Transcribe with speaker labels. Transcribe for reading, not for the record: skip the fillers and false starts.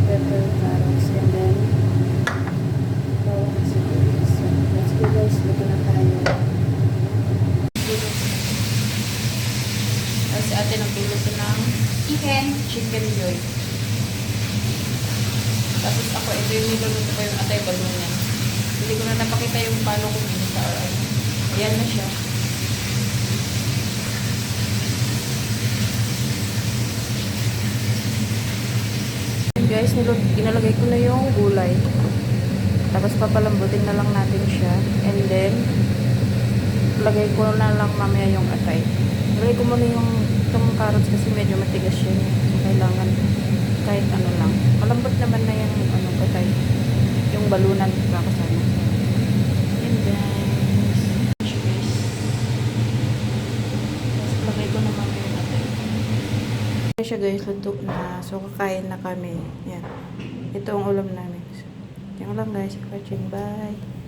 Speaker 1: pepper, carrots, and then bawang sibuyas. So, let's go guys, luto na tayo. Kasi ate nagluluto ng chicken joy. Tapos ako, ito yung niluluto ko yung atay balunan. Hindi ko na napakita yung paano ko binita or ano. Ayan na siya. Guys, inalagay ko na yung gulay. Tapos papalambutin na lang natin siya. And then, lagay ko na lang mamaya yung atay. Lagay ko muna yung itong carrots kasi medyo matigas siya. Kailangan kahit ano lang. Malambot naman na yung atay. Yung balunan kakasama. And then, lagay ko na mamaya yung atay. Kaya siya guys, luto na. So, kakain na kami. Yan. Ito ang ulam namin. Yan lang guys. Watching. Bye.